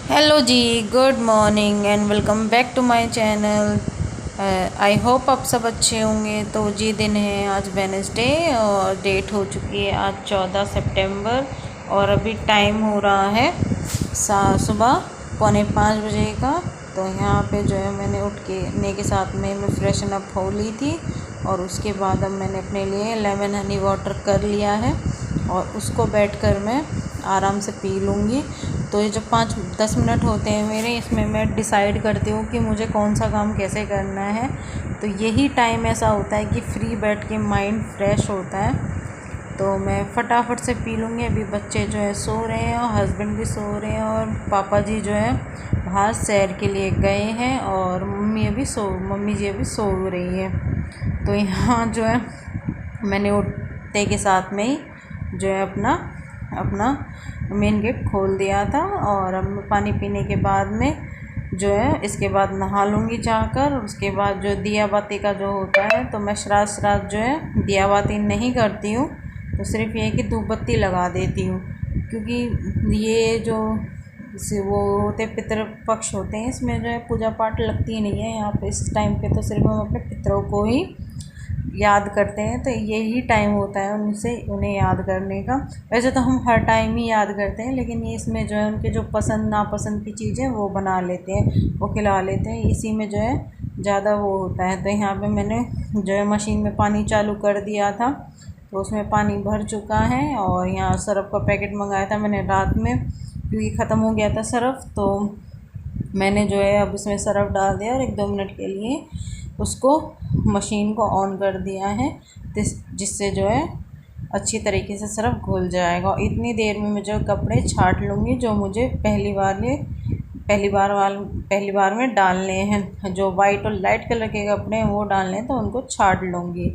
Hello ji, good morning and welcome back to my channel. I hope आप सब अच्छे होंगे। तो जी दिन है आज वेडनेसडे और डेट हो चुकी है आज 14 सितंबर और अभी टाइम हो रहा है सुबह 4:45 का। तो यहाँ पे जो है मैंने उठ के साथ में मैं फ्रेशन अप हो ली थी और उसके बाद अब मैंने अपने लिए लेमन हनी वाटर कर लिया है और उसको बैठकर मैं आराम से पी लूँगी। तो ये जो 5-10 मिनट होते हैं मेरे, इसमें मैं डिसाइड करती हूँ कि मुझे कौन सा काम कैसे करना है। तो यही टाइम ऐसा होता है कि फ्री बैठ के माइंड फ्रेश होता है। तो मैं फटाफट से पी लूँगी। अभी बच्चे जो है सो रहे हैं और हस्बैंड भी सो रहे हैं और पापा जी जो है बाहर सैर के लिए गए हैं और मम्मी जी अभी सो रही है। तो यहाँ जो है मैंने उठते के साथ में ही जो है अपना मेन गेट खोल दिया था और अब पानी पीने के बाद में जो है इसके बाद नहा लूँगी जाकर। उसके बाद जो दिया बाती का जो होता है, तो मैं श्राद्ध जो है दिया बाती नहीं करती हूँ। तो सिर्फ ये कि धूप बत्ती लगा देती हूँ, क्योंकि ये जो वो होते पितृ पक्ष होते हैं, इसमें जो है पूजा पाठ लगती नहीं है यहाँ पे। इस टाइम पे तो सिर्फ हम अपने पितरों को ही याद करते हैं। तो यही टाइम होता है उन्हें याद करने का। वैसे तो हम हर टाइम ही याद करते हैं, लेकिन ये इसमें जो है उनके जो पसंद नापसंद की चीज़ें वो बना लेते हैं, वो खिला लेते हैं। इसी में जो है ज़्यादा वो होता है। तो यहाँ पे मैंने जो है मशीन में पानी चालू कर दिया था, तो उसमें पानी भर चुका है। और यहाँ सरफ़ का पैकेट मंगाया था मैंने रात में, क्योंकि ख़त्म हो गया था सरफ़। तो मैंने जो है अब इसमें सरफ़ डाल दिया और 1-2 मिनट के लिए उसको मशीन को ऑन कर दिया है, जिससे जो है अच्छी तरीके से सरफ़ घुल जाएगा। और इतनी देर में मैं जो कपड़े छांट लूँगी जो मुझे पहली बार में डालने हैं। जो वाइट और लाइट कलर के कपड़े हैं वो डालने हैं, तो उनको छांट लूँगी।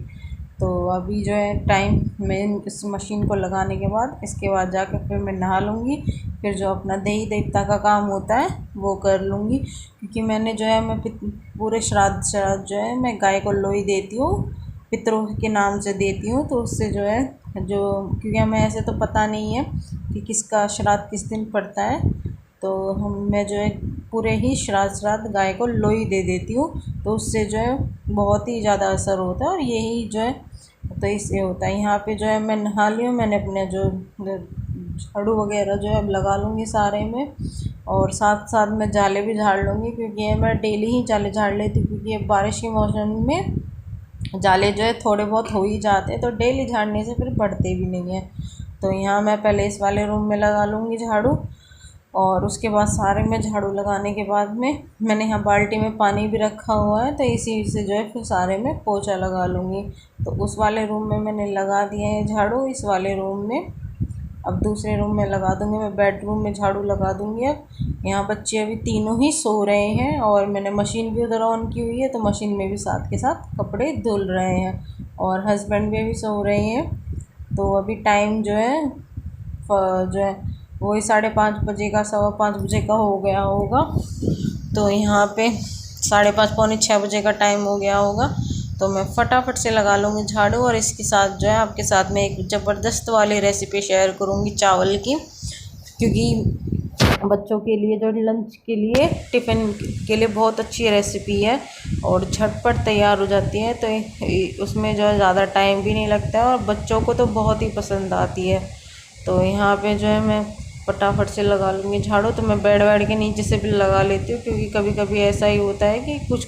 तो अभी जो है टाइम मैं इस मशीन को लगाने के बाद इसके बाद जाकर फिर मैं नहा लूँगी। फिर जो अपना दही देवता का काम होता है वो कर लूँगी, क्योंकि मैंने जो है मैं पूरे श्राद्ध जो है मैं गाय को लोई देती हूँ, पितरों के नाम से देती हूँ। तो उससे जो है क्योंकि हमें ऐसे तो पता नहीं है कि किसका श्राद्ध किस दिन पड़ता है, तो मैं जो है पूरे ही श्राद्ध गाय को लोई दे देती हूँ। तो उससे जो है बहुत ही ज़्यादा असर होता है और यही जो है तो इससे होता है। यहाँ पे जो है मैं नहा ली हूँ, मैंने अपने जो झाड़ू वगैरह जो है अब लगा लूँगी सारे में, और साथ साथ में जाले भी झाड़ लूँगी, क्योंकि ये मैं डेली ही जाले झाड़ लेती हूँ। क्योंकि ये बारिश के मौसम में जाले जो है थोड़े बहुत हो ही जाते हैं, तो डेली झाड़ने से फिर बढ़ते भी नहीं हैं। तो यहाँ मैं पहले इस वाले रूम में लगा लूँगी झाड़ू, और उसके बाद सारे में झाड़ू लगाने के बाद में मैंने यहाँ बाल्टी में पानी भी रखा हुआ है, तो इसी से जो है फिर सारे में पोछा लगा लूँगी। तो उस वाले रूम में मैंने लगा दिया है झाड़ू। इस वाले रूम में अब दूसरे रूम में लगा दूँगी, मैं बेडरूम में झाड़ू लगा दूँगी। अब यहाँ बच्चे अभी तीनों ही सो रहे हैं और मैंने मशीन भी उधर ऑन की हुई है, तो मशीन में भी साथ के साथ कपड़े धुल रहे हैं और हस्बैंड भी अभी सो रहे हैं। तो अभी टाइम जो है वही 5:30 का 5:15 का हो गया होगा। तो यहाँ पे 5:30 पौने 6 का टाइम हो गया होगा। तो मैं फटाफट से लगा लूँगी झाड़ू, और इसके साथ जो है आपके साथ में एक ज़बरदस्त वाली रेसिपी शेयर करूँगी चावल की, क्योंकि बच्चों के लिए जो लंच के लिए टिफ़िन के लिए बहुत अच्छी रेसिपी है और झटपट तैयार हो जाती है। तो उसमें जो है ज़्यादा टाइम भी नहीं लगता है और बच्चों को तो बहुत ही पसंद आती है। तो यहाँ पे जो है मैं फटाफट से लगा लूँगी झाड़ू। तो मैं बेड के नीचे से भी लगा लेती हूँ, क्योंकि कभी कभी ऐसा ही होता है कि कुछ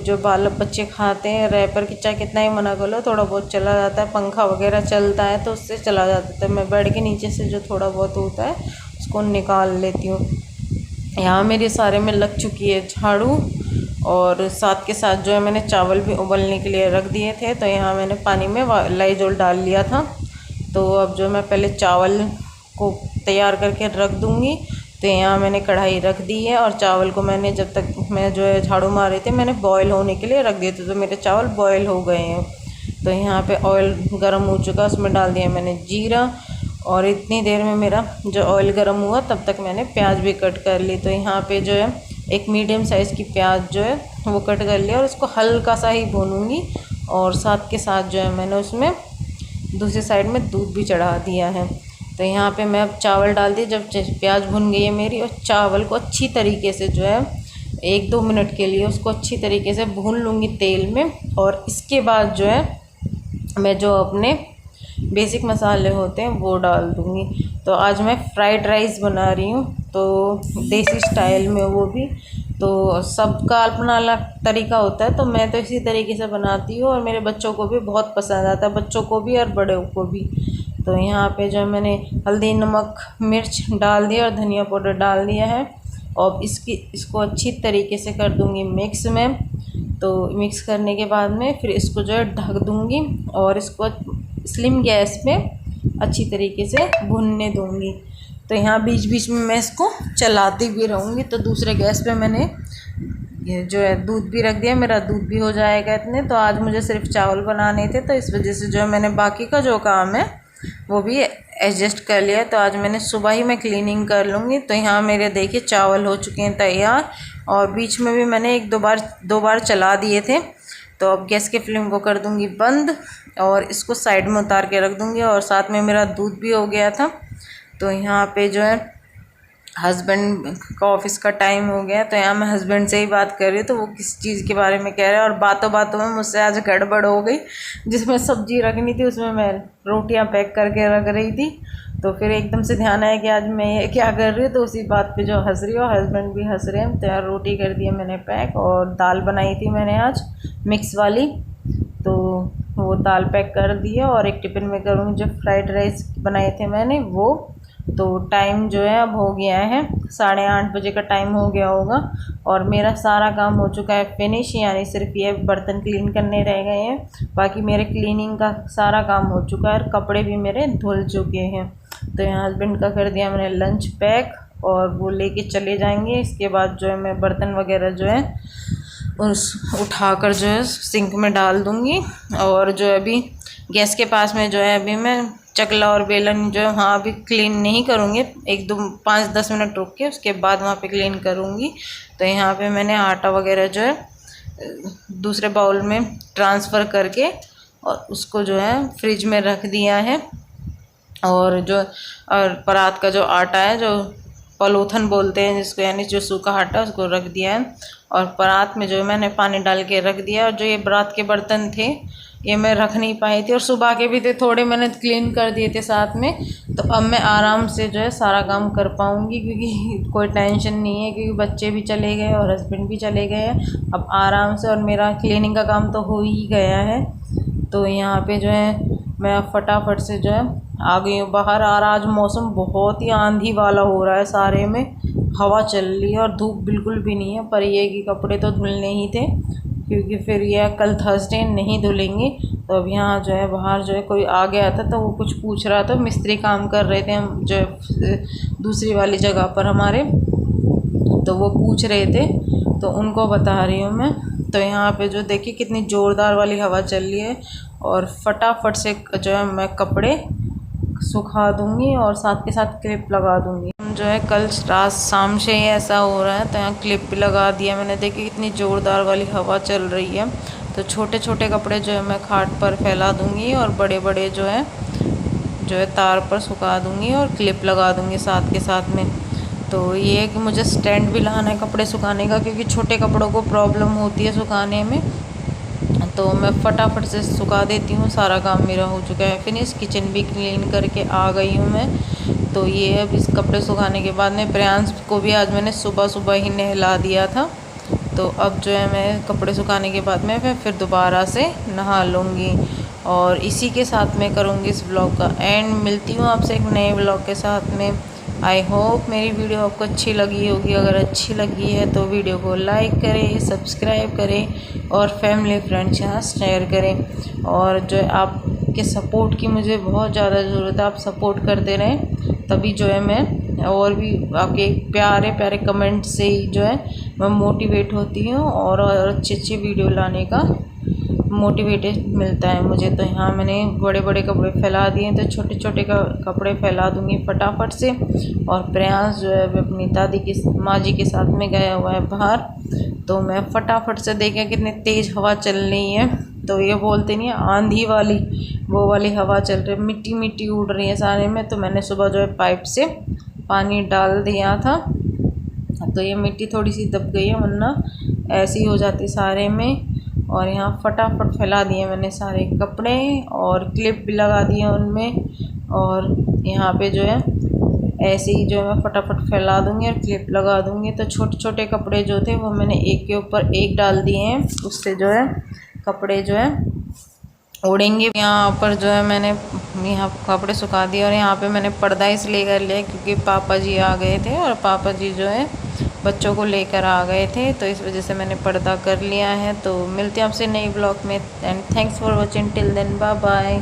जो बच्चे खाते हैं रैपर की, चाहे कितना ही मना कर लो थोड़ा बहुत चला जाता है, पंखा वगैरह चलता है तो उससे चला जाता है। तो मैं बेड के नीचे से जो थोड़ा बहुत होता है उसको निकाल लेती हूँ। यहाँ मेरे सारे में लग चुकी है झाड़ू, और साथ के साथ जो है मैंने चावल भी उबलने के लिए रख दिए थे। तो यहाँ मैंने पानी में लाइजोल डाल लिया था। तो अब जो मैं पहले चावल को तैयार करके रख दूँगी। तो यहाँ मैंने कढ़ाई रख दी है, और चावल को मैंने जब तक मैं जो है झाड़ू मार रही थी मैंने बॉयल होने के लिए रख दिए थे। तो मेरे चावल बॉयल हो गए हैं। तो यहाँ पे ऑयल गर्म हो चुका, उसमें डाल दिया मैंने जीरा, और इतनी देर में मेरा जो ऑयल गर्म हुआ तब तक मैंने प्याज भी कट कर ली। तो यहाँ पे जो है एक मीडियम साइज़ की प्याज जो है वो कट कर लिया, और उसको हल्का सा ही भूनूँगी। और साथ के साथ जो है मैंने उसमें दूसरी साइड में दूध भी चढ़ा दिया है। तो यहाँ पे मैं अब चावल डाल दी। जब प्याज भुन गई है मेरी, और चावल को अच्छी तरीके से जो है 1-2 मिनट के लिए उसको अच्छी तरीके से भून लूँगी तेल में। और इसके बाद जो है मैं जो अपने बेसिक मसाले होते हैं वो डाल दूँगी। तो आज मैं फ़्राइड राइस बना रही हूँ, तो देसी स्टाइल में, वो भी तो सबका अपना अलग तरीका होता है, तो मैं तो इसी तरीके से बनाती हूँ और मेरे बच्चों को भी बहुत पसंद आता है, बच्चों को भी और बड़ों को भी। तो यहाँ पे जो मैंने हल्दी, नमक, मिर्च डाल दिया और धनिया पाउडर डाल दिया है। और इसको अच्छी तरीके से कर दूँगी मिक्स में। तो मिक्स करने के बाद में फिर इसको जो है ढक दूँगी और इसको स्लिम गैस पे अच्छी तरीके से भुनने दूँगी। तो यहाँ बीच बीच में मैं इसको चलाती भी रहूँगी। तो दूसरे गैस पे मैंने ये जो है दूध भी रख दिया, मेरा दूध भी हो जाएगा इतने। तो आज मुझे सिर्फ चावल बनाने थे, तो इस वजह से जो है मैंने बाकी का जो काम है वो भी एडजस्ट कर लिया। तो आज मैंने सुबह ही मैं क्लीनिंग कर लूँगी। तो यहाँ मेरे देखिए चावल हो चुके हैं तैयार, और बीच में भी मैंने 1-2 बार चला दिए थे। तो अब गैस के फ्लेम को कर दूँगी बंद और इसको साइड में उतार के रख दूँगी। और साथ में मेरा दूध भी हो गया था। तो यहाँ पे जो है हस्बैंड का ऑफिस का टाइम हो गया, तो यहाँ मैं हस्बैंड से ही बात कर रही हूँ। तो वो किस चीज़ के बारे में कह रहे हैं, और बातों बातों में मुझसे आज गड़बड़ हो गई। जिसमें सब्जी रखनी थी उसमें मैं रोटियाँ पैक करके रख रही थी। तो फिर एकदम से ध्यान आया कि आज मैं ये क्या कर रही हूँ। तो उसी बात पे जो हंस रही हो, हस्बैंड भी हंस रहे हैं। तो यार रोटी कर दी है मैंने पैक, और दाल बनाई थी मैंने आज मिक्स वाली, तो वो दाल पैक कर दी है। और एक टिफ़िन में करूँगी जो फ्राइड राइस बनाए थे मैंने वो। तो टाइम जो है अब हो गया है 8:30 बजे का टाइम हो गया होगा, और मेरा सारा काम हो चुका है फिनिश। यानी सिर्फ ये बर्तन क्लीन करने रह गए हैं, बाकी मेरे क्लीनिंग का सारा काम हो चुका है और कपड़े भी मेरे धुल चुके हैं। तो यहाँ हस्बैंड का कर दिया मैंने लंच पैक, और वो लेके चले जाएंगे। इसके बाद जो है मैं बर्तन वगैरह जो है उठाकर जो है सिंक में डाल दूँगी। और जो है अभी गैस के पास में जो है अभी मैं चकला और बेलन जो है वहाँ अभी क्लीन नहीं करूँगी, 5-10 मिनट रुक के उसके बाद वहाँ पे क्लीन करूँगी। तो यहाँ पे मैंने आटा वगैरह जो है दूसरे बाउल में ट्रांसफ़र करके और उसको जो है फ्रिज में रख दिया है। और परात का जो आटा है, जो पलोथन बोलते हैं जिसको, यानी जो सूखा आटा, उसको रख दिया है। और परात में जो है मैंने पानी डाल के रख दिया। और जो ये बरात के बर्तन थे ये मैं रख नहीं पाई थी, और सुबह के भी थे, थोड़े मैंने क्लीन कर दिए थे साथ में। तो अब मैं आराम से जो है सारा काम कर पाऊँगी, क्योंकि कोई टेंशन नहीं है, क्योंकि बच्चे भी चले गए और हस्बैंड भी चले गए हैं। अब आराम से, और मेरा क्लीनिंग का काम तो हो ही गया है। तो यहाँ पे जो है मैं फटाफट से जो है आ गई हूँ बाहर। और आज मौसम बहुत ही आंधी वाला हो रहा है, सारे में हवा चल रही है और धूप बिल्कुल भी नहीं है। पर ये कि कपड़े तो धुलने ही थे, क्योंकि फिर यह कल थर्सडे नहीं धुलेंगे। तो अब यहाँ जो है बाहर जो है कोई आ गया था, तो वो कुछ पूछ रहा था, मिस्त्री काम कर रहे थे हम जो दूसरी वाली जगह पर हमारे, तो वो पूछ रहे थे, तो उनको बता रही हूँ मैं। तो यहाँ पे जो देखिए कितनी ज़ोरदार वाली हवा चल रही है, और फटाफट से जो है मैं कपड़े सुखा दूँगी और साथ के साथ क्लिप लगा दूँगी। जो है कल रात शाम से ही ऐसा हो रहा है, तो यहाँ क्लिप भी लगा दिया मैंने। देखिए कितनी ज़ोरदार वाली हवा चल रही है। तो छोटे छोटे कपड़े जो है मैं खाट पर फैला दूँगी, और बड़े बड़े जो है तार पर सुखा दूँगी और क्लिप लगा दूँगी साथ के साथ में। तो ये है कि मुझे स्टैंड भी लाना है कपड़े सुखाने का, क्योंकि छोटे कपड़ों को प्रॉब्लम होती है सुखाने में। तो मैं फटाफट से सुखा देती हूँ। सारा काम मेरा हो चुका है फिनिश, किचन भी क्लीन करके आ गई हूँ मैं। तो ये अब इस कपड़े सुखाने के बाद में प्रियांश को भी आज मैंने सुबह सुबह ही नहला दिया था। तो अब जो है मैं कपड़े सुखाने के बाद में मैं फिर दोबारा से नहा लूँगी, और इसी के साथ में करूँगी इस ब्लॉग का एंड। मिलती हूँ आपसे एक नए ब्लॉग के साथ में। आई होप मेरी वीडियो आपको अच्छी लगी होगी। अगर अच्छी लगी है तो वीडियो को लाइक करें, सब्सक्राइब करें और फैमिली फ्रेंड्स के साथ शेयर करें। और जो है आपके सपोर्ट की मुझे बहुत ज़्यादा ज़रूरत है, आप सपोर्ट करते रहें, तभी जो है मैं और भी आपके प्यारे प्यारे कमेंट से ही जो है मैं मोटिवेट होती हूँ, और अच्छी अच्छी वीडियो लाने का मोटिवेटेड मिलता है मुझे। तो यहाँ मैंने बड़े बड़े कपड़े फैला दिए, तो छोटे छोटे कपड़े फैला दूँगी फटाफट से। और प्रयास जो है अपनी दादी की माँ जी के साथ में गया हुआ है बाहर। तो मैं फटाफट से देखा कितनी तेज़ हवा चल रही है, तो ये बोलते नहीं आंधी वाली, वो वाली हवा चल रही, मिट्टी मिट्टी उड़ रही है सारे में। तो मैंने सुबह जो है पाइप से पानी डाल दिया था, तो ये मिट्टी थोड़ी सी दब गई है, वरना ऐसी हो जाती सारे में। और यहाँ फटाफट फैला दिए मैंने सारे कपड़े और क्लिप भी लगा दिए उनमें। और यहाँ पे जो है ऐसे ही जो है मैं फटाफट फैला दूँगी और क्लिप लगा दूँगी। तो छोटे छोटे कपड़े जो थे वो मैंने एक के ऊपर एक डाल दिए हैं, उससे जो है कपड़े जो है उड़ेंगे। यहाँ पर जो है मैंने यहाँ कपड़े सुखा दिए और यहाँ पे मैंने पर्दा इसलिए कर लिया क्योंकि पापा जी आ गए थे और पापा जी जो है बच्चों को लेकर आ गए थे, तो इस वजह से मैंने पर्दा कर लिया है। तो मिलते हैं आपसे नई ब्लॉग में, and thanks for watching, till then bye bye.